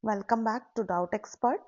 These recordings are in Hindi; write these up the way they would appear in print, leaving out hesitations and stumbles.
Welcome back to doubt expert.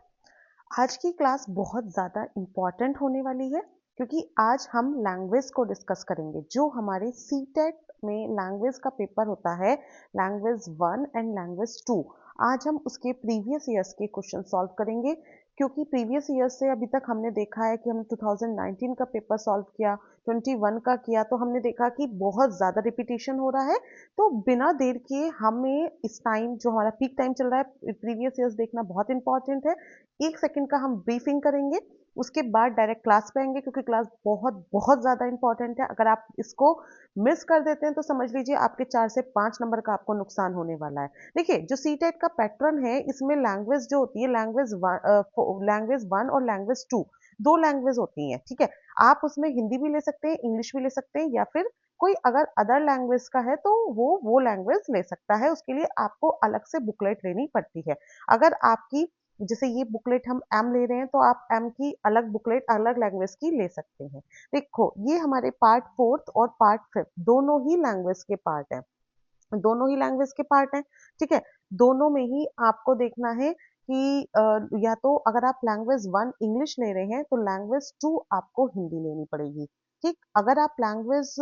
आज की क्लास बहुत ज़्यादा इम्पॉर्टेंट होने वाली है क्योंकि आज हम लैंग्वेज को डिस्कस करेंगे। जो हमारे सीटेट में लैंग्वेज का पेपर होता है, लैंग्वेज 1 एंड लैंग्वेज 2, आज हम उसके प्रीवियस ईयर्स के क्वेश्चन सॉल्व करेंगे। क्योंकि प्रीवियस ईयर्स से अभी तक हमने देखा है कि हमने 2019 का पेपर सॉल्व किया, 21 का किया, तो हमने देखा कि बहुत ज़्यादा रिपीटेशन हो रहा है। तो बिना देर किए हमें इस टाइम जो हमारा पीक टाइम चल रहा है, प्रीवियस ईयर्स देखना बहुत इंपॉर्टेंट है। 1 सेकंड का हम ब्रीफिंग करेंगे, उसके बाद डायरेक्ट क्लास पे आएंगे क्योंकि क्लास बहुत बहुत ज़्यादा इंपॉर्टेंट है। अगर आप इसको मिस कर देते हैं तो समझ लीजिए आपके 4 से 5 नंबर का आपको नुकसान होने वाला है। देखिए, जो सीटेट का पैटर्न है, इसमें लैंग्वेज जो होती है, लैंग्वेज 1 और लैंग्वेज 2, दो लैंग्वेज होती हैं। ठीक है, आप उसमें हिंदी भी ले सकते हैं, इंग्लिश भी ले सकते हैं, या फिर कोई अगर अदर लैंग्वेज का है तो वो लैंग्वेज ले सकता है। उसके लिए आपको अलग से बुकलेट लेनी पड़ती है। अगर आपकी, जैसे ये बुकलेट हम एम ले रहे हैं, तो आप एम की अलग बुकलेट अलग लैंग्वेज की ले सकते हैं। देखो, ये हमारे पार्ट फोर्थ और पार्ट फिफ्थ दोनों ही लैंग्वेज के पार्ट हैं, दोनों ही लैंग्वेज के पार्ट हैं। ठीक है, दोनों में ही आपको देखना है कि या तो अगर आप लैंग्वेज 1 इंग्लिश ले रहे हैं तो लैंग्वेज 2 आपको हिंदी लेनी पड़ेगी। ठीक, अगर आप लैंग्वेज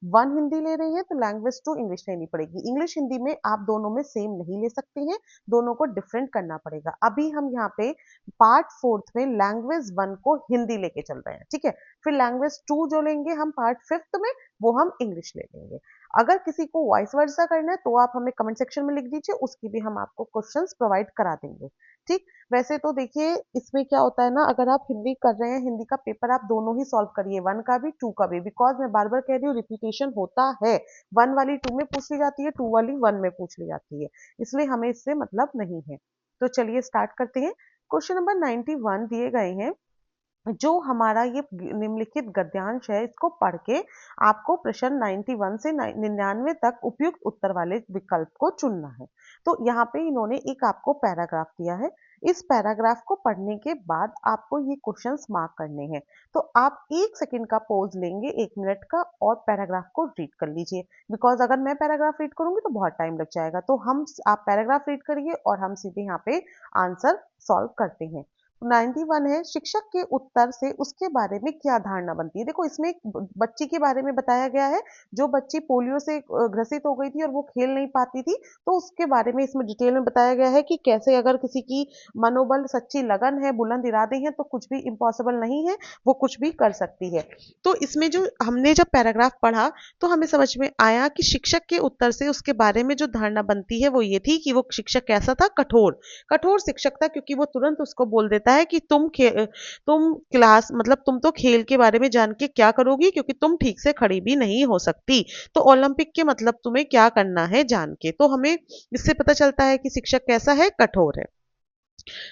1 हिंदी ले रहे हैं तो लैंग्वेज 2 इंग्लिश लेनी पड़ेगी। इंग्लिश हिंदी में आप दोनों में सेम नहीं ले सकते हैं, दोनों को डिफरेंट करना पड़ेगा। अभी हम यहाँ पे पार्ट फोर्थ में लैंग्वेज 1 को हिंदी लेके चल रहे हैं। ठीक है, फिर लैंग्वेज 2 जो लेंगे हम पार्ट फिफ्थ में, वो हम इंग्लिश ले लेंगे। अगर किसी को वॉइस वर्सा करना है तो आप हमें कमेंट सेक्शन में लिख दीजिए, उसकी भी हम आपको क्वेश्चंस प्रोवाइड करा देंगे। ठीक, वैसे तो देखिए इसमें क्या होता है ना, अगर आप हिंदी कर रहे हैं, हिंदी का पेपर आप दोनों ही सॉल्व करिए, 1 का भी 2 का भी, बिकॉज मैं बार बार कह रही हूँ रिपीटेशन होता है। 1 वाली 2 में पूछ ली जाती है, 2 वाली 1 में पूछ ली जाती है, इसलिए हमें इससे मतलब नहीं है। तो चलिए स्टार्ट करते हैं। क्वेश्चन नंबर 91 दिए गए हैं। जो हमारा ये निम्नलिखित गद्यांश है, इसको पढ़ के आपको प्रश्न 91 से 99 तक उपयुक्त उत्तर वाले विकल्प को चुनना है। तो यहाँ पे इन्होंने एक आपको पैराग्राफ दिया है। इस पैराग्राफ को पढ़ने के बाद आपको ये क्वेश्चंस मार्क करने हैं। तो आप 1 सेकंड का पॉज लेंगे, 1 मिनट का, और पैराग्राफ को रीड कर लीजिए। बिकॉज अगर मैं पैराग्राफ रीड करूंगी तो बहुत टाइम लग जाएगा। तो आप पैराग्राफ रीड करिए और हम सीधे यहाँ पे आंसर सॉल्व करते हैं। 91 है, शिक्षक के उत्तर से उसके बारे में क्या धारणा बनती है। देखो, इसमें एक बच्ची के बारे में बताया गया है, जो बच्ची पोलियो से ग्रसित हो गई थी और वो खेल नहीं पाती थी। तो उसके बारे में इसमें डिटेल में बताया गया है कि कैसे अगर किसी की मनोबल, सच्ची लगन है, बुलंद इरादे हैं, तो कुछ भी इम्पॉसिबल नहीं है, वो कुछ भी कर सकती है। तो इसमें जो हमने जब पैराग्राफ पढ़ा तो हमें समझ में आया कि शिक्षक के उत्तर से उसके बारे में जो धारणा बनती है वो ये थी कि वो शिक्षक कैसा था, कठोर कठोर शिक्षक था, क्योंकि वो तुरंत उसको बोल देता है कि तुम क्लास, मतलब तुम तो खेल के बारे में जान के क्या करोगी, क्योंकि तुम ठीक से खड़ी भी नहीं हो सकती। तो ओलंपिक के मतलब तुम्हें क्या करना है जान के। तो हमें इससे पता चलता है कि शिक्षक कैसा है, कठोर है।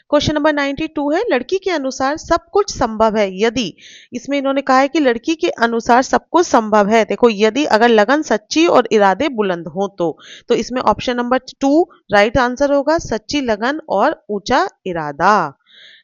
क्वेश्चन नंबर 92 है, लड़की के अनुसार सब कुछ संभव है यदि। इसमें इन्होंने कहा है कि लड़की के अनुसार सब कुछ संभव है। देखो, यदि अगर लगन सच्ची और इरादे बुलंद हो तो इसमें ऑप्शन नंबर 2 राइट आंसर होगा, सच्ची लगन और ऊंचा इरादा।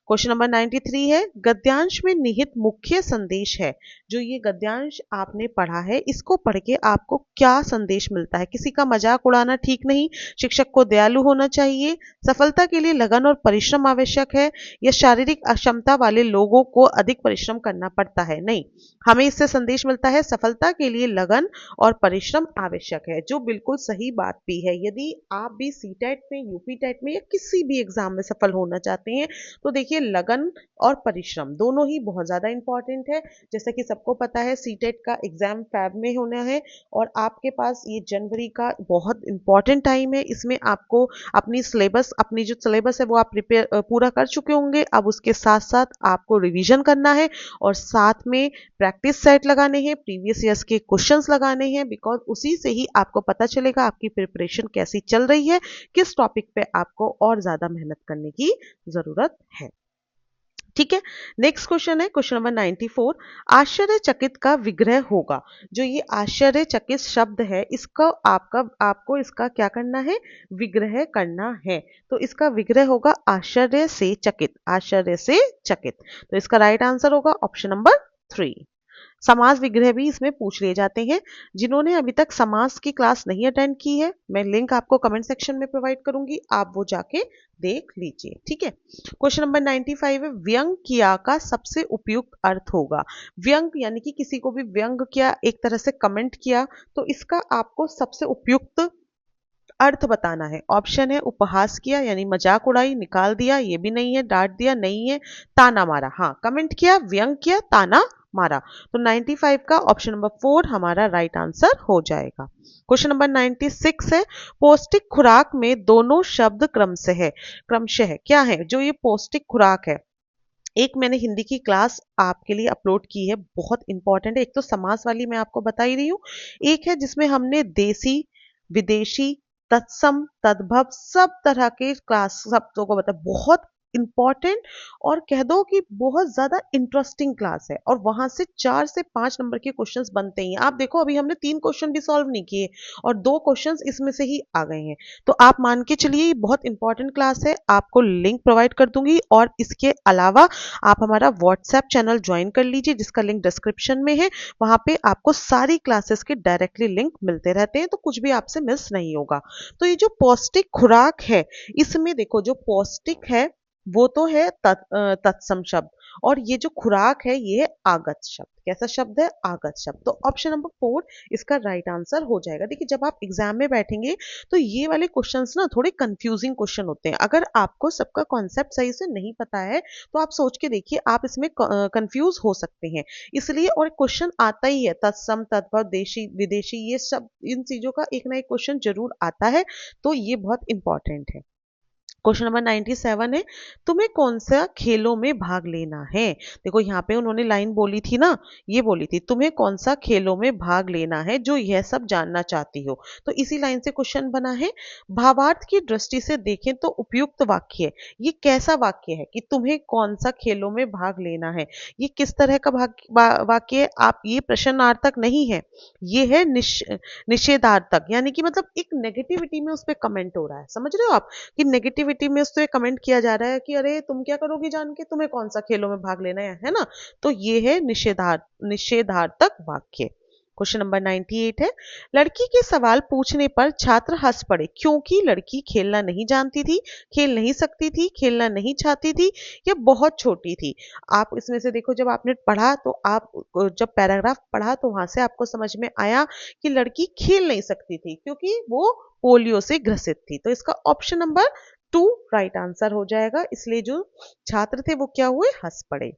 क्वेश्चन नंबर 93 है, गद्यांश में निहित मुख्य संदेश है। जो ये गद्यांश आपने पढ़ा है, इसको पढ़ के आपको क्या संदेश मिलता है। किसी का मजाक उड़ाना ठीक नहीं, शिक्षक को दयालु होना चाहिए, सफलता के लिए लगन और परिश्रम आवश्यक है, या शारीरिक अक्षमता वाले लोगों को अधिक परिश्रम करना पड़ता है। नहीं, हमें इससे संदेश मिलता है सफलता के लिए लगन और परिश्रम आवश्यक है, जो बिल्कुल सही बात भी है। यदि आप भी सीटेट में, यूपी टेट में, या किसी भी एग्जाम में सफल होना चाहते हैं तो देखिए, लगन और परिश्रम दोनों ही बहुत ज़्यादा इंपॉर्टेंट है। जैसा कि सबको पता है, सीटेट का एग्जाम फैब में होना है और आपके पास ये जनवरी का बहुत इंपॉर्टेंट टाइम है। इसमें आपको अपनी जो सिलेबस है वो आप पूरा कर चुके होंगे। अब उसके साथ साथ आपको रिवीजन करना है और साथ में प्रैक्टिस सेट लगाने हैं, प्रीवियस ईयर्स के क्वेश्चंस लगाने हैं, बिकॉज उसी से ही आपको पता चलेगा आपकी प्रिपरेशन कैसी चल रही है, किस टॉपिक पे आपको और ज़्यादा मेहनत करने की ज़रूरत है। ठीक है, नेक्स्ट क्वेश्चन है क्वेश्चन नंबर 94, आश्चर्यचकित का विग्रह होगा। जो ये आश्चर्यचकित शब्द है, इसका आपको इसका क्या करना है, विग्रह करना है। तो इसका विग्रह होगा आश्चर्य से चकित, आश्चर्य से चकित। तो इसका राइट आंसर होगा ऑप्शन नंबर 3। समास विग्रह भी इसमें पूछ लिए जाते हैं। जिन्होंने अभी तक समास की क्लास नहीं अटेंड की है, मैं लिंक आपको कमेंट सेक्शन में प्रोवाइड करूंगी, आप वो जाके देख लीजिए। ठीक है। क्वेश्चन नंबर 95 है, व्यंग किया का सबसे उपयुक्त अर्थ होगा। व्यंग यानी कि किसी को भी व्यंग किया, एक तरह से कमेंट किया, तो इसका आपको सबसे उपयुक्त अर्थ बताना है। ऑप्शन है उपहास किया यानी मजाक उड़ाई, निकाल दिया ये भी नहीं है, डांट दिया नहीं है, ताना मारा, हाँ कमेंट किया, व्यंग किया, ताना मारा। तो 95 का ऑप्शन नंबर 4 हमारा राइट आंसर हो जाएगा। क्वेश्चन नंबर 96 है, पौष्टिक खुराक में दोनों शब्द क्रमशः क्या है? जो ये पौष्टिक खुराक है, एक मैंने हिंदी की क्लास आपके लिए अपलोड की है, बहुत इंपॉर्टेंट है। एक तो समास वाली मैं आपको बता ही रही हूँ, एक है जिसमें हमने देसी, विदेशी, तत्सम, तद्भव सब तरह के क्लास शब्दों को बता, बहुत इंपॉर्टेंट और कह दो कि बहुत ज्यादा इंटरेस्टिंग क्लास है। और वहां से 4 से 5 नंबर के क्वेश्चंस बनते ही हैं। आप देखो अभी हमने 3 क्वेश्चन भी सॉल्व नहीं किए और 2 क्वेश्चंस इसमें से ही आ गए हैं। तो आप मान के चलिए ये बहुत इंपॉर्टेंट क्लास है, आपको लिंक प्रोवाइड कर दूंगी। और इसके अलावा आप हमारा व्हाट्सएप चैनल ज्वाइन कर लीजिए जिसका लिंक डिस्क्रिप्शन में है। वहां पे आपको सारी क्लासेस के डायरेक्टली लिंक मिलते रहते हैं, तो कुछ भी आपसे मिस नहीं होगा। तो ये जो पौष्टिक खुराक है, इसमें देखो जो पौष्टिक है वो तो है तत्सम शब्द, और ये जो खुराक है ये है आगत शब्द। कैसा शब्द है? आगत शब्द। तो ऑप्शन नंबर 4 इसका राइट आंसर हो जाएगा। देखिए जब आप एग्जाम में बैठेंगे तो ये वाले क्वेश्चंस ना थोड़े कंफ्यूजिंग क्वेश्चन होते हैं। अगर आपको सबका कॉन्सेप्ट सही से नहीं पता है तो आप सोच के देखिए, आप इसमें कंफ्यूज हो सकते हैं। इसलिए और क्वेश्चन आता ही है, तत्सम, तद्भव, देशी, विदेशी, ये सब इन चीजों का एक ना एक क्वेश्चन जरूर आता है। तो ये बहुत इंपॉर्टेंट है। क्वेश्चन नंबर 97 है, तुम्हें कौन सा खेलों में भाग लेना है? देखो यहाँ पे उन्होंने लाइन बोली थी ना, ये बोली थी तुम्हें कौन सा खेलों में भाग लेना है, जो यह सब जानना चाहती हो। तो इसी लाइन से क्वेश्चन बना है। भावार्थ की दृष्टि से देखें तो उपयुक्त वाक्य, ये कैसा वाक्य है कि तुम्हें कौन सा खेलों में भाग लेना है? ये किस तरह का वाक्य है? आप ये प्रश्नार्थक नहीं है, ये है निषेधार्थक, यानी कि मतलब एक नेगेटिविटी में उस पर कमेंट हो रहा है। समझ रहे हो आप कि नेगेटिविटी में उससे कमेंट किया जा रहा है कि अरे तुम क्या करोगी जान के, तुम्हें कौन सा खेलों में भाग लेना है ना? तो ये है निषेधार्थक वाक्य। क्वेश्चन नंबर 98 है, लड़की के सवाल पूछने पर छात्र हंस पड़े क्योंकि लड़की खेलना नहीं जानती थी, खेल नहीं सकती थी, खेलना नहीं चाहती थी या बहुत छोटी थी। आप इसमें से देखो, जब आपने पढ़ा तो आप जब पैराग्राफ पढ़ा तो वहां से आपको समझ में आया कि लड़की खेल नहीं सकती थी क्योंकि वो पोलियो से ग्रसित थी। तो इसका ऑप्शन नंबर 2 राइट आंसर हो जाएगा। इसलिए जो छात्र थे वो क्या हुए? हंस पड़े।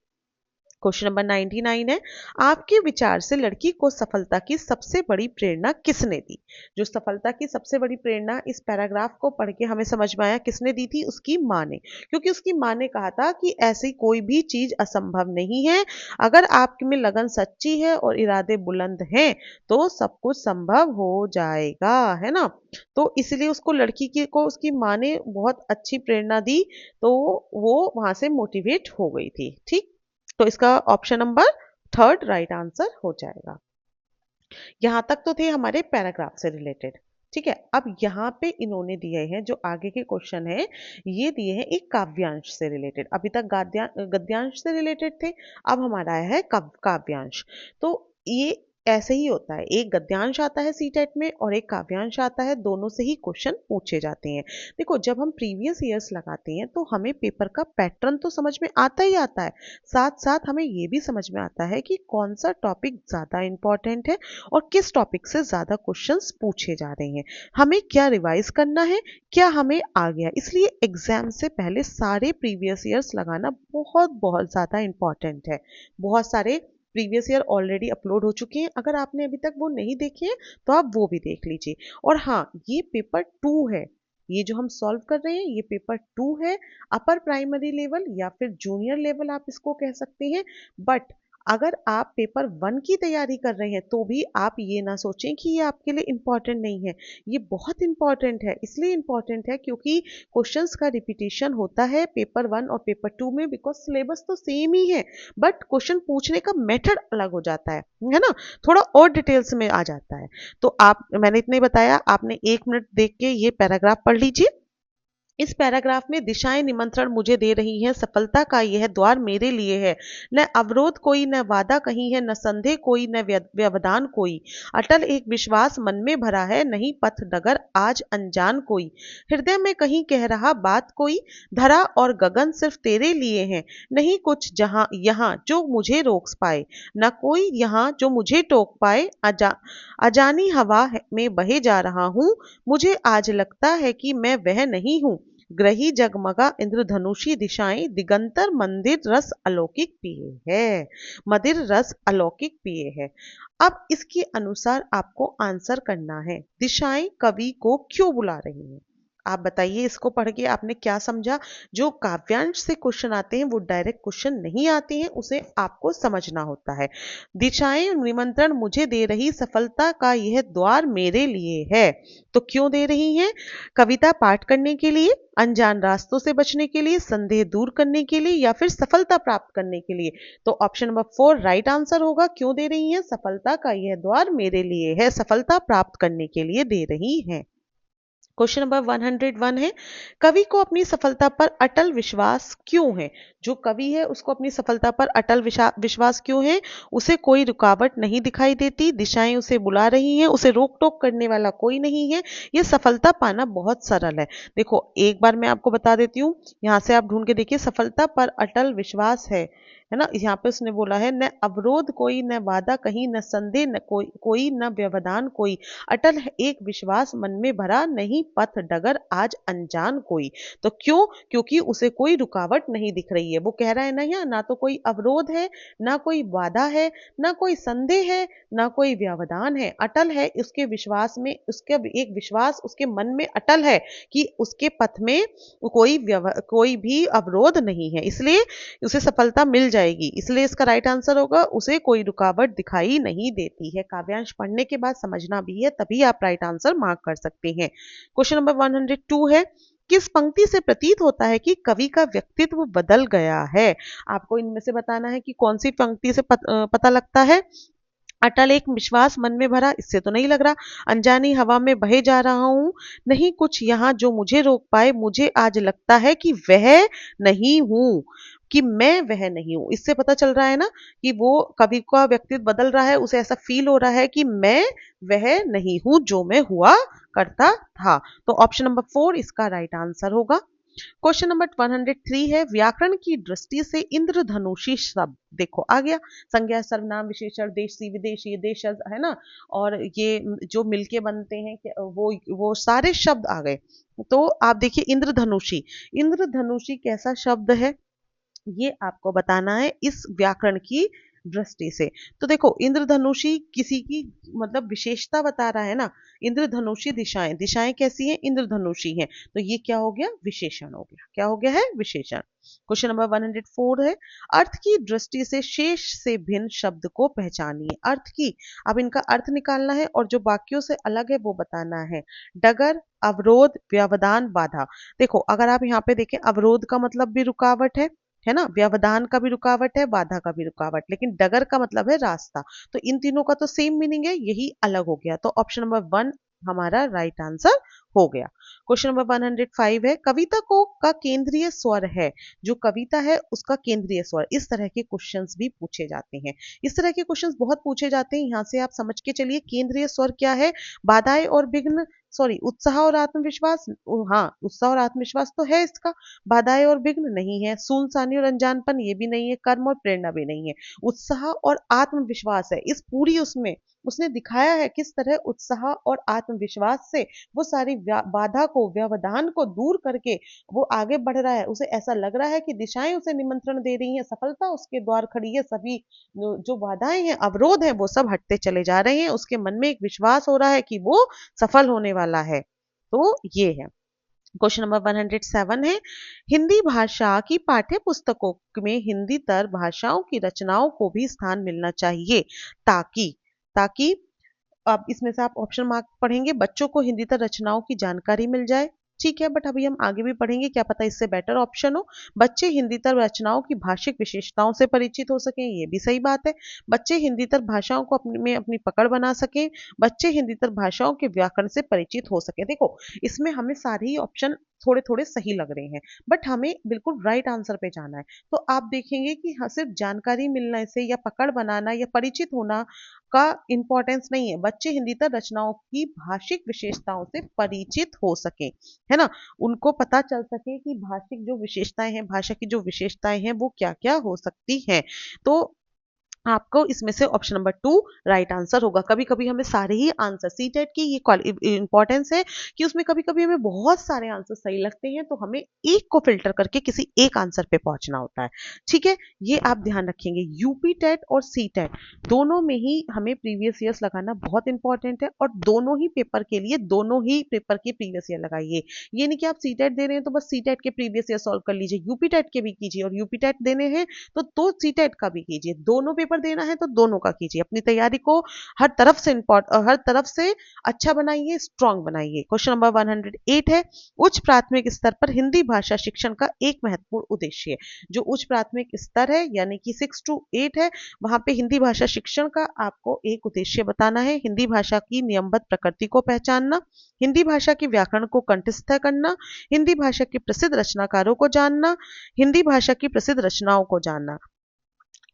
क्वेश्चन नंबर 99 है, आपके विचार से लड़की को सफलता की सबसे बड़ी प्रेरणा किसने दी? जो सफलता की सबसे बड़ी प्रेरणा इस पैराग्राफ को पढ़ के हमें समझ में आया किसने दी थी? उसकी माँ ने। क्योंकि उसकी माँ ने कहा था कि ऐसी कोई भी चीज असंभव नहीं है, अगर आप में लगन सच्ची है और इरादे बुलंद हैं तो सब कुछ संभव हो जाएगा, है ना? तो इसलिए उसको लड़की की को उसकी माँ ने बहुत अच्छी प्रेरणा दी, तो वो वहां से मोटिवेट हो गई थी। ठीक। तो इसका ऑप्शन नंबर 3 राइट आंसर हो जाएगा। यहां तक तो थे हमारे पैराग्राफ से रिलेटेड। ठीक है। अब यहाँ पे इन्होंने दिए हैं जो आगे के क्वेश्चन है, ये दिए हैं एक काव्यांश से रिलेटेड। अभी तक गद्यांश से रिलेटेड थे, अब हमारा आया है काव्यांश। तो ये ऐसे ही होता है, एक गद्यांश आता है सीटेट में और एक काव्यांश आता है, दोनों से ही क्वेश्चन पूछे जाते हैं। देखो जब हम प्रीवियस ईयर्स लगाते हैं तो हमें पेपर का पैटर्न तो समझ में आता ही आता है, साथ साथ हमें ये भी समझ में आता है कि कौन सा टॉपिक ज्यादा इंपॉर्टेंट है और किस टॉपिक से ज्यादा क्वेश्चंस पूछे जा रहे हैं, हमें क्या रिवाइज करना है, क्या हमें आ गया। इसलिए एग्जाम से पहले सारे प्रीवियस ईयर्स लगाना बहुत बहुत ज्यादा इंपॉर्टेंट है। बहुत सारे प्रीवियस ईयर ऑलरेडी अपलोड हो चुके हैं, अगर आपने अभी तक वो नहीं देखे हैं तो आप वो भी देख लीजिए। और हाँ, ये पेपर 2 है, ये जो हम सॉल्व कर रहे हैं ये पेपर 2 है, अपर प्राइमरी लेवल या फिर जूनियर लेवल आप इसको कह सकते हैं। बट अगर आप पेपर 1 की तैयारी कर रहे हैं तो भी आप ये ना सोचें कि ये आपके लिए इंपॉर्टेंट नहीं है, ये बहुत इंपॉर्टेंट है। इसलिए इंपॉर्टेंट है क्योंकि क्वेश्चंस का रिपीटिशन होता है पेपर 1 और पेपर 2 में, बिकॉज सिलेबस तो सेम ही है बट क्वेश्चन पूछने का मेथड अलग हो जाता है ना, थोड़ा और डिटेल्स में आ जाता है। तो आप, मैंने इतने बताया, आपने 1 मिनट देख के ये पैराग्राफ पढ़ लीजिए। इस पैराग्राफ में दिशाएं निमंत्रण मुझे दे रही हैं, सफलता का यह द्वार मेरे लिए है। न अवरोध कोई, न वादा कहीं है, न संदेह कोई, न व्यवधान कोई। अटल एक विश्वास मन में भरा है, नहीं पथ डगर आज अनजान कोई। हृदय में कहीं कह रहा बात कोई, धरा और गगन सिर्फ तेरे लिए हैं। नहीं कुछ जहां यहाँ जो मुझे रोक पाए, न कोई यहाँ जो मुझे टोक पाए। अजानी हवा में बहे जा रहा हूँ, मुझे आज लगता है कि मैं वह नहीं हूँ। ग्रही जगमगा इंद्रधनुषी दिशाएं, दिगंतर मंदिर रस अलौकिक पिए है। मदिर रस अलौकिक पिए है। अब इसके अनुसार आपको आंसर करना है। दिशाएं कवि को क्यों बुला रही हैं? आप बताइए, इसको पढ़ के आपने क्या समझा? जो काव्यांश से क्वेश्चन आते हैं वो डायरेक्ट क्वेश्चन नहीं आते हैं, उसे आपको समझना होता है। दिशाएं निमंत्रण मुझे दे रही, सफलता का यह द्वार मेरे लिए है। तो क्यों दे रही हैं? कविता पाठ करने के लिए, अनजान रास्तों से बचने के लिए, संदेह दूर करने के लिए, या फिर सफलता प्राप्त करने के लिए। तो ऑप्शन नंबर 4 राइट आंसर होगा। क्यों दे रही हैं? सफलता का यह द्वार मेरे लिए है, सफलता प्राप्त करने के लिए दे रही हैं। क्वेश्चन नंबर 101 है, कवि को अपनी सफलता पर अटल विश्वास क्यों है? जो कवि है उसको अपनी सफलता पर अटल विश्वास क्यों है? उसे कोई रुकावट नहीं दिखाई देती, दिशाएं उसे बुला रही हैं, उसे रोक टोक करने वाला कोई नहीं है, ये सफलता पाना बहुत सरल है। देखो एक बार मैं आपको बता देती हूँ, यहाँ से आप ढूंढ के देखिए, सफलता पर अटल विश्वास है ना। यहाँ पे उसने बोला है, न अवरोध कोई, न वादा कहीं, न संदेह न कोई, न व्यवधान कोई। अटल है एक विश्वास मन में भरा, नहीं पथ डगर आज अनजान कोई। तो क्यों? क्योंकि उसे कोई रुकावट नहीं दिख रही है। वो कह रहा है ना, यहाँ ना तो कोई अवरोध है, ना कोई वादा है, ना कोई संदेह है, ना कोई व्यवधान है। अटल है उसके विश्वास में, उसके एक विश्वास उसके मन में अटल है कि उसके पथ में कोई भी अवरोध नहीं है, इसलिए उसे सफलता मिल जाएगी। इसलिए इसका राइट आंसर होगा, उसे कोई रुकावट दिखाई नहीं देती है। काव्यांश पढ़ने के बाद समझना भी है, तभी आप राइट आंसर मार्क कर सकते हैं। क्वेश्चन नंबर 102 है, किस पंक्ति से प्रतीत होता है कि कवि का व्यक्तित्व बदल गया है? आपको इनमें से बताना है कि कौन सी पंक्ति से पता लगता है। अटल एक विश्वास मन में भरा, इससे तो नहीं लग रहा। अनजानी हवा में बहे जा रहा हूं, नहीं कुछ यहां जो मुझे रोक पाए, मुझे आज लगता है कि वह नहीं हूं, कि मैं वह नहीं हूं। इससे पता चल रहा है ना कि वो कवि का व्यक्तित्व बदल रहा है, उसे ऐसा फील हो रहा है कि मैं वह नहीं हूं जो मैं हुआ करता था। तो ऑप्शन नंबर 4 इसका राइट आंसर होगा। क्वेश्चन नंबर 103 है, व्याकरण की दृष्टि से इंद्रधनुषी शब्द, देखो आ गया, संज्ञा सर्वनाम विशेषण देशी विदेशी देशज है ना, और ये जो मिलके बनते हैं वो सारे शब्द आ गए। तो आप देखिए इंद्रधनुषी, इंद्रधनुषी कैसा शब्द है ये आपको बताना है इस व्याकरण की दृष्टि से। तो देखो इंद्रधनुषी किसी की मतलब विशेषता बता रहा है ना। इंद्रधनुषी दिशाएं, दिशाएं कैसी हैं? इंद्रधनुषी हैं। तो ये क्या हो गया? विशेषण हो गया। क्या हो गया है? विशेषण। क्वेश्चन नंबर 104 है, अर्थ की दृष्टि से शेष से भिन्न शब्द को पहचानिए। अर्थ की, अब इनका अर्थ निकालना है और जो वाक्यों से अलग है वो बताना है। डगर, अवरोध, व्यवधान, बाधा। देखो अगर आप यहाँ पे देखें, अवरोध का मतलब भी रुकावट है ना, व्यवधान का भी रुकावट है, बाधा का भी रुकावट, लेकिन डगर का मतलब है रास्ता। तो इन तीनों का तो सेम मीनिंग है, यही अलग हो गया। तो ऑप्शन नंबर 1 हमारा राइट आंसर हो गया। क्वेश्चन नंबर 105 है, कविता को का केंद्रीय स्वर है, जो कविता है उसका केंद्रीय स्वर। इस तरह के क्वेश्चंस भी पूछे जाते हैं, इस तरह के क्वेश्चंस बहुत पूछे जाते हैं। यहाँ से आप समझ के चलिए केंद्रीय स्वर क्या है। बाधाएं और विघ्न, सॉरी, उत्साह और आत्मविश्वास, हाँ उत्साह और आत्मविश्वास तो है इसका। बाधाएं और विघ्न नहीं है, सुनसानी और अनजानपन ये भी नहीं है, कर्म और प्रेरणा भी नहीं है। उत्साह और आत्मविश्वास है इस पूरी उसमें। उसने दिखाया है किस तरह उत्साह और आत्मविश्वास से वो सारी बाधा को, व्यवधान को दूर करके वो आगे बढ़ रहा है। उसे ऐसा लग रहा है कि दिशाएं उसे निमंत्रण दे रही हैं, सफलता उसके द्वार खड़ी है, सभी जो बाधाएं हैं, अवरोध हैं, वो सब हटते चले जा रहे हैं। उसके मन में एक विश्वास हो रहा है कि वो सफल होने वाला है। तो ये है। क्वेश्चन नंबर 107 है, हिंदी भाषा की पाठ्य पुस्तकों में हिंदीतर भाषाओं की रचनाओं को भी स्थान मिलना चाहिए, ताकि ताकि अब इसमें से आप ऑप्शन मार्क पढ़ेंगे, बच्चों को हिंदीतर रचनाओं की जानकारी मिल जाए, ठीक है, बट अभी हम आगे भी पढ़ेंगे, क्या पता इससे बेटर ऑप्शन हो। बच्चे हिंदीतर रचनाओं की भाषिक विशेषताओं से परिचित हो सकें, ये भी सही बात है। बच्चे हिंदीतर भाषाओं को अपने में अपनी पकड़ बना सकें। बच्चे हिंदीतर भाषाओं के व्याकरण से परिचित हो सके। देखो, इसमें हमें सारे ही ऑप्शन थोड़े थोड़े सही लग रहे हैं, बट हमें बिल्कुल राइट आंसर पे जाना है। तो आप देखेंगे कि हाँ, सिर्फ जानकारी मिलने से या पकड़ बनाना या परिचित होना का इंपॉर्टेंस नहीं है। बच्चे हिंदीतर रचनाओं की भाषिक विशेषताओं से परिचित हो सके, है ना, उनको पता चल सके कि भाषिक जो विशेषताएं हैं, भाषा की जो विशेषताएं हैं वो क्या क्या हो सकती हैं। तो आपको इसमें से ऑप्शन नंबर 2 राइट आंसर होगा। कभी-कभी हमें सारे ही आंसर, सीटेट की ये इंपॉर्टेंस है कि उसमें कभी-कभी हमें बहुत सारे आंसर सही लगते हैं, तो हमें एक को फिल्टर करके किसी एक आंसर पे पहुंचना होता है। ठीक है, ये आप ध्यान रखेंगे। यूपी टेट और सी टेट दोनों में ही हमें प्रीवियस ईयर्स लगाना बहुत इंपॉर्टेंट है, और दोनों ही पेपर के लिए दोनों ही पेपर के प्रीवियस ईयर लगाइए। ये नहीं कि आप सी टेट दे रहे हैं तो बस सी टेट के प्रीवियस ईयर सॉल्व कर लीजिए, यूपी टेट के भी कीजिए, और यूपी टेट देने हैं तो सीटेट का भी कीजिए। दोनों पेपर देना है तो दोनों का कीजिए। अपनी तैयारी को हर तरफ से अच्छा बनाइए, स्ट्रांग बनाइए। क्वेश्चन नंबर 108 है, उच्च प्राथमिक स्तर पर हिंदी भाषा शिक्षण का एक महत्वपूर्ण उद्देश्य। जो उच्च प्राथमिक स्तर है यानी कि 6 to 8 है, वहां पे हिंदी भाषा शिक्षण का आपको एक उद्देश्य बताना है। हिंदी भाषा की नियमबद्ध प्रकृति को पहचानना, हिंदी भाषा के व्याकरण को कंठस्थ करना, हिंदी भाषा के प्रसिद्ध रचनाकारों को जानना, हिंदी भाषा की प्रसिद्ध रचनाओं को जानना।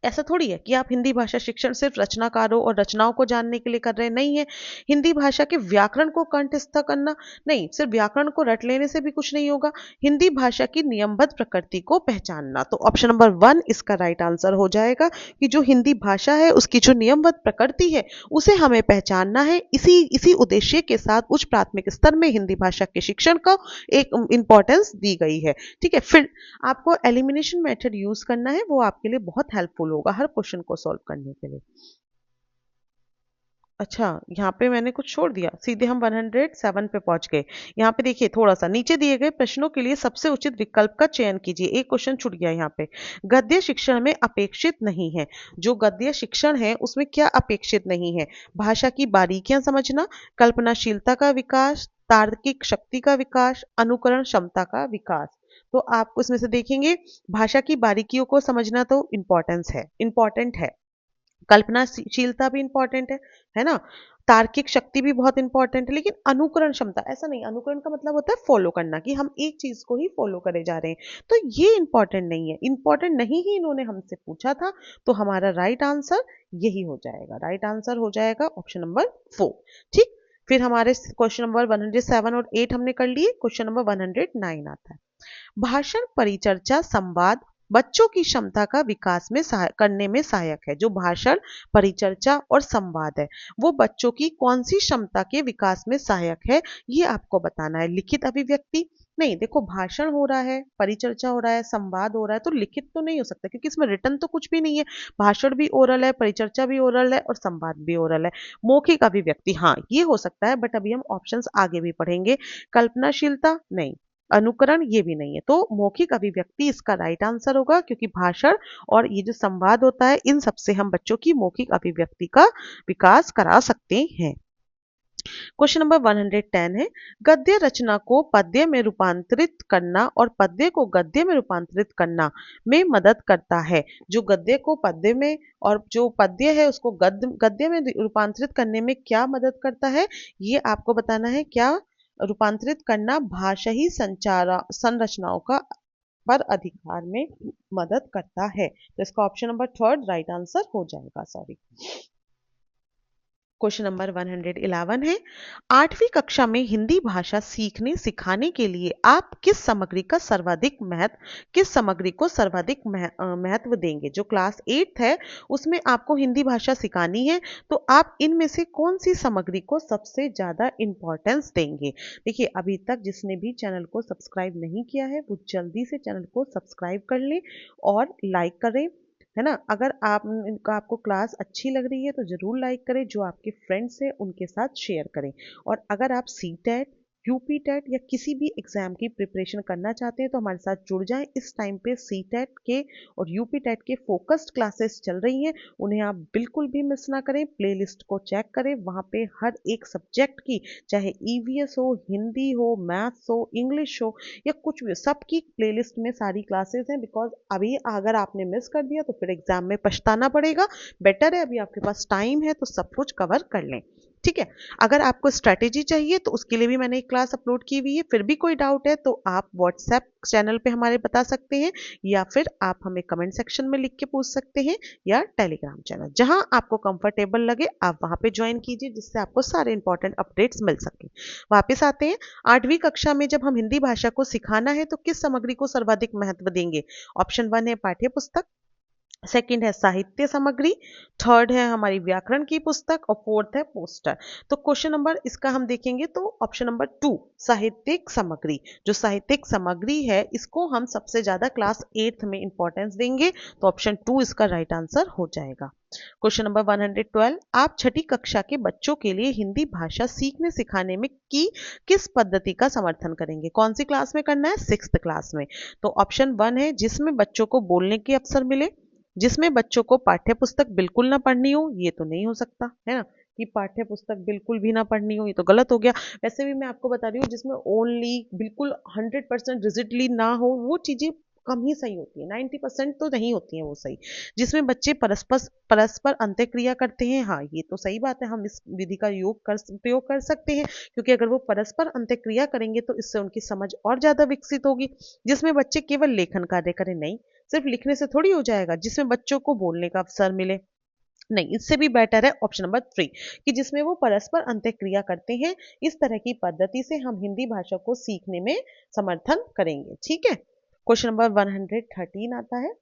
ऐसा थोड़ी है कि आप हिंदी भाषा शिक्षण सिर्फ रचनाकारों और रचनाओं को जानने के लिए कर रहे हैं, नहीं है। हिंदी भाषा के व्याकरण को कंठस्थ करना, नहीं, सिर्फ व्याकरण को रट लेने से भी कुछ नहीं होगा। हिंदी भाषा की नियमबद्ध प्रकृति को पहचानना, तो ऑप्शन नंबर 1 इसका राइट आंसर हो जाएगा कि जो हिंदी भाषा है उसकी जो नियमबद्ध प्रकृति है उसे हमें पहचानना है। इसी इसी उद्देश्य के साथ उच्च प्राथमिक स्तर में हिंदी भाषा के शिक्षण को एक इंपॉर्टेंस दी गई है। ठीक है, फिर आपको एलिमिनेशन मेथड यूज करना है, वो आपके लिए बहुत हेल्पफुल होगा हर क्वेश्चन को सॉल्व करने के लिए। अच्छा, यहाँ पे मैंने कुछ छोड़ दिया, सीधे हम 107 पे पहुंच गए। यहाँ पे देखिए, थोड़ा सा नीचे दिए गए प्रश्नों के लिए सबसे उचित विकल्प का चयन कीजिए। एक क्वेश्चन छूट गया यहाँ पे। गद्य शिक्षण में अपेक्षित नहीं है। जो गद्य शिक्षण है उसमें क्या अपेक्षित नहीं है? भाषा की बारीकियां समझना, कल्पनाशीलता का विकास, तार्किक शक्ति का विकास, अनुकरण क्षमता का विकास। तो आप उसमें से देखेंगे, भाषा की बारीकियों को समझना तो इंपॉर्टेंट है। कल्पनाशीलता भी है ना? तार्किक शक्ति भी बहुत इंपॉर्टेंट है, लेकिन अनुकरण क्षमता ऐसा नहीं। अनुकरण का मतलब होता है फॉलो करना, कि हम एक चीज को ही फॉलो करे जा रहे हैं, तो ये इंपॉर्टेंट नहीं है। इंपॉर्टेंट नहीं ही इन्होंने हमसे पूछा था, तो हमारा राइट आंसर यही हो जाएगा। राइट आंसर हो जाएगा ऑप्शन नंबर 4। ठीक, फिर हमारे क्वेश्चन नंबर 107 और 8 हमने कर लिए। क्वेश्चन नंबर 109 आता है। भाषण, परिचर्चा, संवाद बच्चों की क्षमता का विकास में करने में सहायक है। जो भाषण, परिचर्चा और संवाद है, वो बच्चों की कौन सी क्षमता के विकास में सहायक है, ये आपको बताना है। लिखित अभिव्यक्ति नहीं, देखो, भाषण हो रहा है, परिचर्चा हो रहा है, संवाद हो रहा है, तो लिखित तो नहीं हो सकता, क्योंकि इसमें रिटर्न तो कुछ भी नहीं है। भाषण भी ओरल है, परिचर्चा भी ओरल है और संवाद भी ओरल है। मौखिक अभिव्यक्ति, हाँ, ये हो सकता है, बट अभी हम ऑप्शंस आगे भी पढ़ेंगे। कल्पनाशीलता नहीं, अनुकरण ये भी नहीं है, तो मौखिक अभिव्यक्ति इसका राइट आंसर होगा, क्योंकि भाषण और ये जो संवाद होता है, इन सबसे हम बच्चों की मौखिक अभिव्यक्ति का विकास करा सकते हैं। क्वेश्चन नंबर 110 है, गद्य रचना को पद्य में रूपांतरित करना और पद्य को गद्य में रूपांतरित करना में मदद करता है। जो गद्य को पद्य में और जो पद्य है उसको गद्य में रूपांतरित करने में क्या मदद करता है, ये आपको बताना है। क्या रूपांतरित करना भाषा ही संचार संरचनाओं का पर अधिकार में मदद करता है, तो इसका ऑप्शन नंबर 3 राइट आंसर हो जाएगा। सॉरी, क्वेश्चन नंबर 111 है, 8वीं कक्षा में हिंदी भाषा सीखने सिखाने के लिए आप किस सामग्री को सर्वाधिक महत्व देंगे? जो क्लास 8 है उसमें आपको हिंदी भाषा सिखानी है, तो आप इनमें से कौन सी सामग्री को सबसे ज्यादा इंपॉर्टेंस देंगे? देखिए, अभी तक जिसने भी चैनल को सब्सक्राइब नहीं किया है वो जल्दी से चैनल को सब्सक्राइब कर लें और लाइक करें, है ना। अगर आपको क्लास अच्छी लग रही है तो जरूर लाइक करें, जो आपके फ्रेंड्स हैं उनके साथ शेयर करें। और अगर आप सीटेट, यूपी टेट या किसी भी एग्जाम की प्रिपरेशन करना चाहते हैं तो हमारे साथ जुड़ जाएं। इस टाइम पे सी टेट के और यूपी टेट के फोकस्ड क्लासेस चल रही हैं, उन्हें आप बिल्कुल भी मिस ना करें। प्लेलिस्ट को चेक करें, वहाँ पे हर एक सब्जेक्ट की, चाहे ईवीएस हो, हिंदी हो, मैथ्स हो, इंग्लिश हो या कुछ भी, सबकी प्लेलिस्ट में सारी क्लासेस हैं। बिकॉज अभी अगर आपने मिस कर दिया तो फिर एग्जाम में पछताना पड़ेगा। बेटर है अभी आपके पास टाइम है तो सब कुछ कवर कर लें। ठीक है, अगर आपको स्ट्रैटेजी चाहिए तो उसके लिए भी मैंने एक क्लास अपलोड की हुई है। फिर भी कोई डाउट है तो आप व्हाट्सएप चैनल पे हमारे बता सकते हैं, या फिर आप हमें कमेंट सेक्शन में लिख के पूछ सकते हैं, या टेलीग्राम चैनल, जहां आपको कंफर्टेबल लगे आप वहां पे ज्वाइन कीजिए, जिससे आपको सारे इंपॉर्टेंट अपडेट्स मिल सके। वापस आते हैं, 8वीं कक्षा में जब हम हिंदी भाषा को सिखाना है तो किस सामग्री को सर्वाधिक महत्व देंगे? ऑप्शन 1 है पाठ्य पुस्तक, सेकंड है साहित्य सामग्री, थर्ड है हमारी व्याकरण की पुस्तक और फोर्थ है पोस्टर। तो क्वेश्चन नंबर इसका हम देखेंगे तो ऑप्शन नंबर 2 साहित्यिक सामग्री, जो साहित्यिक सामग्री है इसको हम सबसे ज्यादा क्लास 8th में इंपॉर्टेंस देंगे, तो ऑप्शन 2 इसका राइट आंसर हो जाएगा। क्वेश्चन नंबर 112, आप छठी कक्षा के बच्चों के लिए हिंदी भाषा सीखने सिखाने में किस पद्धति का समर्थन करेंगे? कौन सी क्लास में करना है? 6th क्लास में। तो ऑप्शन 1 है जिसमें बच्चों को बोलने के अवसर मिले, जिसमें बच्चों को पाठ्य पुस्तक बिल्कुल ना पढ़नी हो, ये तो नहीं हो सकता है ना, कि पाठ्य पुस्तक बिल्कुल भी ना पढ़नी हो, ये तो गलत हो गया। वैसे भी मैं आपको बता रही हूँ, जिसमें ओनली बिल्कुल 100% रिजिडली ना हो, वो चीजें कम ही सही होती है, 90% तो नहीं होती है वो सही। जिसमें बच्चे परस्पर परस्पर अंत्यक्रिया करते हैं, हाँ ये तो सही बात है, हम इस विधि का प्रयोग कर सकते हैं, क्योंकि अगर वो परस्पर अंत्यक्रिया करेंगे तो इससे उनकी समझ और ज्यादा विकसित होगी। जिसमें बच्चे केवल लेखन कार्य करें, नहीं, सिर्फ लिखने से थोड़ी हो जाएगा। जिसमें बच्चों को बोलने का अवसर मिले, नहीं, इससे भी बेटर है ऑप्शन नंबर 3 कि जिसमें वो परस्पर अंत्यक्रिया करते हैं। इस तरह की पद्धति से हम हिंदी भाषा को सीखने में समर्थन करेंगे। ठीक है, क्वेश्चन नंबर 113 आता है,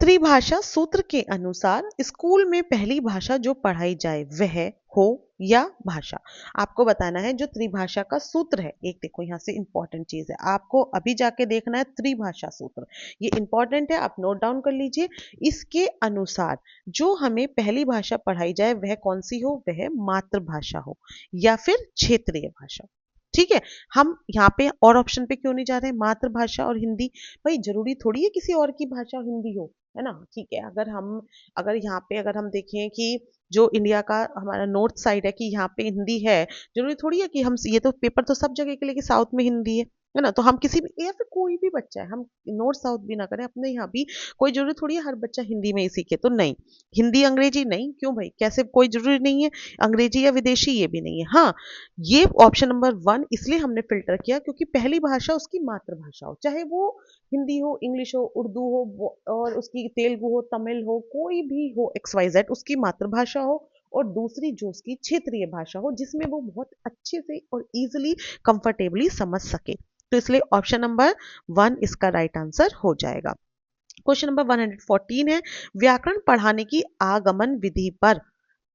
त्रिभाषा सूत्र के अनुसार स्कूल में पहली भाषा जो पढ़ाई जाए वह हो या भाषा? आपको बताना है जो त्रिभाषा का सूत्र है। एक देखो यहाँ से इंपॉर्टेंट चीज है, आपको अभी जाके देखना है त्रिभाषा सूत्र, ये इंपॉर्टेंट है, आप नोट डाउन कर लीजिए। इसके अनुसार जो हमें पहली भाषा पढ़ाई जाए वह कौन सी हो? वह मातृभाषा हो या फिर क्षेत्रीय भाषा। ठीक है, हम यहाँ पे और ऑप्शन पे क्यों नहीं जा रहे हैं? मातृभाषा और हिंदी, भाई जरूरी थोड़ी है किसी और की भाषा हिंदी हो, है ना। ठीक है, अगर यहाँ पे अगर हम देखें कि जो इंडिया का हमारा नॉर्थ साइड है कि यहाँ पे हिंदी है, जरूरी थोड़ी है कि हम, ये तो पेपर तो सब जगह के लिए कि साउथ में हिंदी है ना, तो हम किसी भी, या फिर कोई भी बच्चा है, हम नॉर्थ साउथ भी ना करें, अपने यहाँ भी कोई जरूरी थोड़ी है हर बच्चा हिंदी में ही सीखे, तो नहीं, हिंदी अंग्रेजी नहीं, क्यों भाई, कैसे, कोई जरूरी नहीं है अंग्रेजी या विदेशी, ये भी नहीं है। हाँ, ये ऑप्शन नंबर 1 इसलिए हमने फिल्टर किया क्योंकि पहली भाषा उसकी मातृभाषा हो, चाहे वो हिंदी हो, इंग्लिश हो, उर्दू हो, और उसकी तेलुगु हो, तमिल हो, कोई भी हो, XYZ उसकी मातृभाषा हो, और दूसरी जो उसकी क्षेत्रीय भाषा हो जिसमें वो बहुत अच्छे से और इजीली कंफर्टेबली समझ सके। तो इसलिए ऑप्शन नंबर 1 इसका राइट आंसर हो जाएगा। क्वेश्चन नंबर 114 है, व्याकरण पढ़ाने की आगमन विधि पर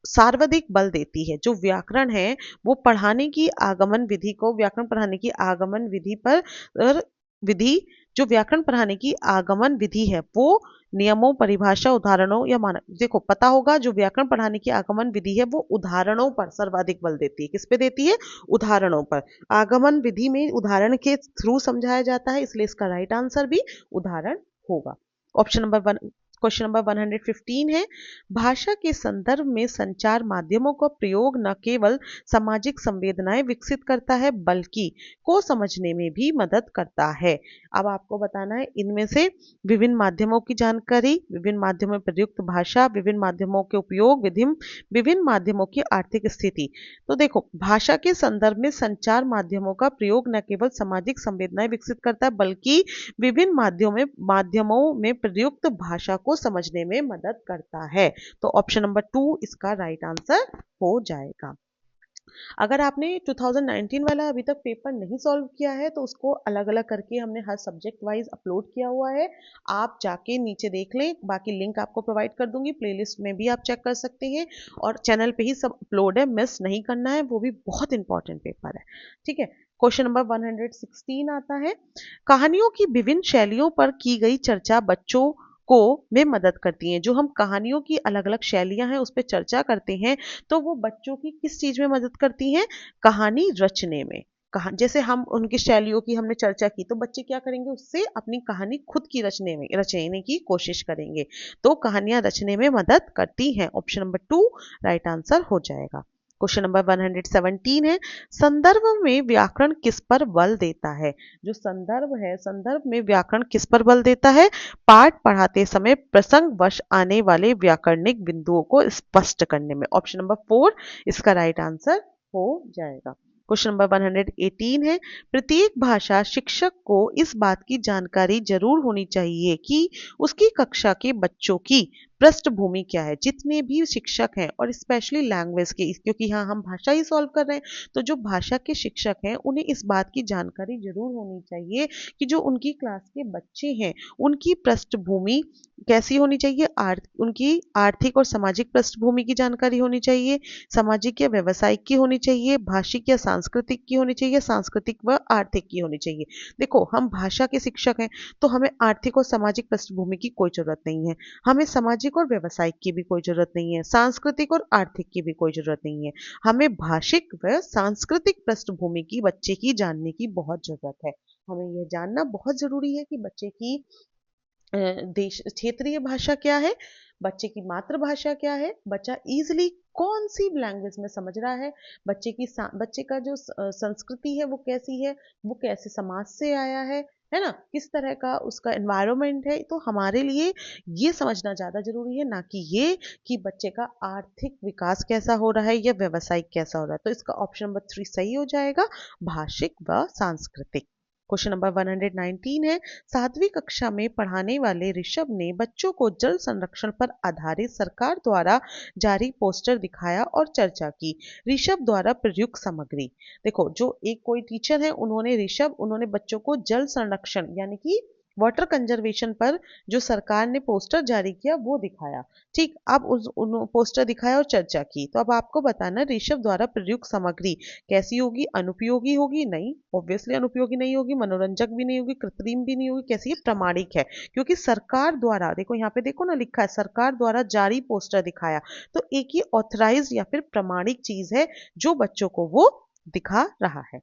सर्वाधिक बल देती है। जो व्याकरण है वो पढ़ाने की आगमन विधि को, व्याकरण पढ़ाने की आगमन विधि पर विधि, जो व्याकरण पढ़ाने की आगमन विधि है वो नियमों, परिभाषा, उदाहरणों या मानक, देखो पता होगा जो व्याकरण पढ़ाने की आगमन विधि है वो उदाहरणों पर सर्वाधिक बल देती है। किस पे देती है? उदाहरणों पर। आगमन विधि में उदाहरण के थ्रू समझाया जाता है, इसलिए इसका राइट आंसर भी उदाहरण होगा। ऑप्शन नंबर 1, क्वेश्चन नंबर 115 है, भाषा के संदर्भ में संचार माध्यमों का प्रयोग न केवल सामाजिक संवेदनाएं विकसित करता है बल्कि को समझने में भी मदद करता है। अब आपको बताना है इनमें से विभिन्न माध्यमों की जानकारी, विभिन्न माध्यमों में प्रयुक्त भाषा, विभिन्न माध्यमों के उपयोग विधि, विभिन्न माध्यमों की आर्थिक स्थिति। तो देखो, भाषा के संदर्भ में संचार माध्यमों का प्रयोग न केवल सामाजिक संवेदनाएं विकसित करता है बल्कि विभिन्न माध्यमों में प्रयुक्त भाषा को समझने में मदद करता है। तो ऑप्शन नंबर 2 इसका राइट आंसर हो जाएगा। अगर आपने 2019 वाला अभी तक पेपर नहीं सॉल्व किया है तो उसको अलग अलग करके हमने हर सब्जेक्ट वाइज अपलोड किया हुआ है, आप जाके नीचे देख लें, बाकी लिंक आपको प्रोवाइड कर दूंगी, प्लेलिस्ट में भी आप चेक कर सकते हैं, और चैनल पे ही सब अपलोड है, मिस नहीं करना है, वो भी बहुत इंपॉर्टेंट पेपर है। ठीक है, क्वेश्चन नंबर 116 आता है, कहानियों की विभिन्न शैलियों पर की गई चर्चा बच्चों को में मदद करती हैं। जो हम कहानियों की अलग-अलग शैलियाँ हैं, उस पे चर्चा करते हैं, तो वो बच्चों की किस चीज़ में मदद करती हैं? कहानी रचने में। कहा जैसे हम उनकी शैलियों की हमने चर्चा की, तो बच्चे क्या करेंगे उससे अपनी कहानी खुद की रचने की कोशिश करेंगे। तो कहानियाँ रचने में मदद करती हैं। ऑप्शन नंबर 2 राइट आंसर हो जाएगा। क्वेश्चन नंबर 117 है, संदर्भ में व्याकरण किस पर बल देता है? जो संदर्भ है, संदर्भ में व्याकरण किस पर बल देता है? पाठ पढ़ाते समय प्रसंगवश आने वाले व्याकरणिक बिंदुओं को स्पष्ट करने में। ऑप्शन नंबर 4 इसका राइट आंसर हो जाएगा। क्वेश्चन नंबर 118 है, प्रत्येक भाषा शिक्षक को इस बात की जानकारी जरूर होनी चाहिए कि उसकी कक्षा के बच्चों की पृष्ठभूमि क्या है। जितने भी शिक्षक हैं और स्पेशली लैंग्वेज के, क्योंकि यहाँ हम भाषा ही सॉल्व कर रहे हैं, तो जो भाषा के शिक्षक हैं उन्हें इस बात की जानकारी जरूर होनी चाहिए कि जो उनकी क्लास के बच्चे हैं उनकी पृष्ठभूमि कैसी होनी चाहिए। उनकी आर्थिक और सामाजिक पृष्ठभूमि की जानकारी होनी चाहिए, सामाजिक या व्यवसायिक की होनी चाहिए, भाषिक या सांस्कृतिक की होनी चाहिए, सांस्कृतिक व आर्थिक की होनी चाहिए। देखो, हम भाषा के शिक्षक हैं तो हमें आर्थिक और सामाजिक पृष्ठभूमि की कोई जरूरत नहीं है, हमें सामाजिक और व्यवसायिक की भी कोई जरूरत नहीं है, सांस्कृतिक और आर्थिक की भी कोई जरूरत नहीं है। हमें भाषिक व सांस्कृतिक पृष्ठभूमि की बच्चे की जानने की बहुत जरूरत है। हमें यह जानना बहुत जरूरी है कि बच्चे की देश क्षेत्रीय भाषा क्या है, बच्चे की मातृभाषा क्या है, बच्चा इजीली कौन सी लैंग्वेज में समझ रहा है, बच्चे का जो संस्कृति है वो कैसी है, वो कैसे समाज से आया है ना, किस तरह का उसका एनवायरनमेंट है। तो हमारे लिए ये समझना ज़्यादा ज़रूरी है, ना कि ये कि बच्चे का आर्थिक विकास कैसा हो रहा है या व्यवसायिक कैसा हो रहा है। तो इसका ऑप्शन नंबर 3 सही हो जाएगा, भाषिक व सांस्कृतिक। क्वेश्चन नंबर 119 है, 7वीं कक्षा में पढ़ाने वाले ऋषभ ने बच्चों को जल संरक्षण पर आधारित सरकार द्वारा जारी पोस्टर दिखाया और चर्चा की। ऋषभ द्वारा प्रयुक्त सामग्री। देखो, जो एक कोई टीचर है, उन्होंने बच्चों को जल संरक्षण यानी कि वाटर कंजर्वेशन पर जो सरकार ने पोस्टर जारी किया वो दिखाया। ठीक, अब उस उन पोस्टर दिखाया और चर्चा की। तो अब आपको बताना, ऋषभ द्वारा प्रयुक्त सामग्री कैसी होगी? अनुपयोगी होगी? नहीं, ऑब्वियसली अनुपयोगी नहीं होगी, मनोरंजक भी नहीं होगी, कृत्रिम भी नहीं होगी। कैसी है? प्रामाणिक है, क्योंकि सरकार द्वारा, देखो यहाँ पे देखो ना, लिखा है सरकार द्वारा जारी पोस्टर दिखाया, तो एक ही ऑथराइज या फिर प्रामाणिक चीज है जो बच्चों को वो दिखा रहा है।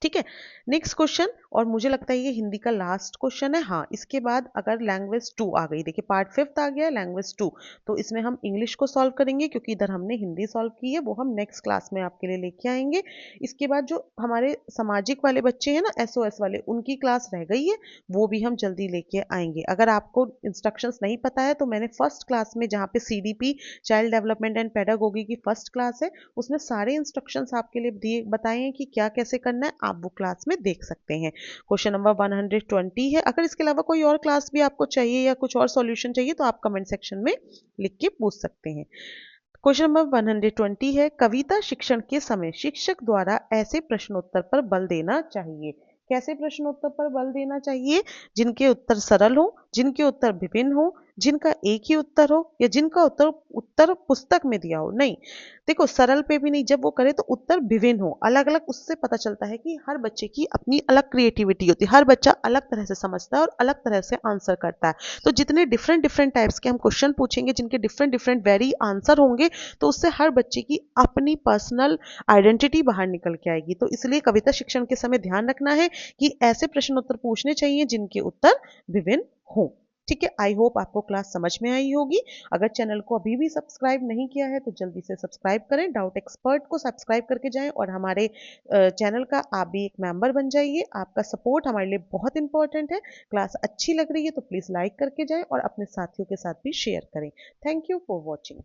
ठीक है, नेक्स्ट क्वेश्चन, और मुझे लगता है ये हिंदी का लास्ट क्वेश्चन है। हाँ, इसके बाद अगर लैंग्वेज 2 आ गई, देखिए पार्ट 5 आ गया, लैंग्वेज 2, तो इसमें हम इंग्लिश को सॉल्व करेंगे, क्योंकि इधर हमने हिंदी सॉल्व की है, वो हम नेक्स्ट क्लास में आपके लिए लेके आएंगे। इसके बाद जो हमारे सामाजिक वाले बच्चे हैं ना, एसओएस वाले, उनकी क्लास रह गई है, वो भी हम जल्दी लेके आएंगे। अगर आपको इंस्ट्रक्शंस नहीं पता है तो मैंने फर्स्ट क्लास में, जहाँ पे CDP child development and pedagogy की फर्स्ट क्लास है, उसमें सारे इंस्ट्रक्शंस आपके लिए दिए बताए हैं कि क्या कैसे करना है, आप वो क्लास में देख सकते हैं। क्वेश्चन नंबर 120 है, अगर इसके अलावा कोई और क्लास भी आपको चाहिए या कुछ और सॉल्यूशन चाहिए तो आप कमेंट सेक्शन में लिख के पूछ सकते हैं। क्वेश्चन नंबर 120 है, कविता शिक्षण के समय शिक्षक द्वारा ऐसे प्रश्नोत्तर पर बल देना चाहिए। कैसे प्रश्नोत्तर पर बल देना चाहिए? जिनके उत्तर सरल हो, जिनके उत्तर विभिन्न हो, जिनका एक ही उत्तर हो, या जिनका उत्तर उत्तर पुस्तक में दिया हो। नहीं, देखो, सरल पे भी नहीं, जब वो करे तो उत्तर विभिन्न हो, अलग अलग। उससे पता चलता है कि हर बच्चे की अपनी अलग क्रिएटिविटी होती है, हर बच्चा अलग तरह से समझता है और अलग तरह से आंसर करता है। तो जितने डिफरेंट डिफरेंट टाइप्स के हम क्वेश्चन पूछेंगे, जिनके डिफरेंट डिफरेंट वेरी आंसर होंगे, तो उससे हर बच्चे की अपनी पर्सनल आइडेंटिटी बाहर निकल के आएगी। तो इसलिए कविता शिक्षण के समय ध्यान रखना है कि ऐसे प्रश्न उत्तर पूछने चाहिए जिनके उत्तर विभिन्न हों। ठीक है, आई होप आपको क्लास समझ में आई होगी। अगर चैनल को अभी भी सब्सक्राइब नहीं किया है तो जल्दी से सब्सक्राइब करें, डाउट एक्सपर्ट को सब्सक्राइब करके जाएं, और हमारे चैनल का आप भी एक मेंबर बन जाइए। आपका सपोर्ट हमारे लिए बहुत इंपॉर्टेंट है। क्लास अच्छी लग रही है तो प्लीज़ लाइक करके जाएं और अपने साथियों के साथ भी शेयर करें। Thank you for watching.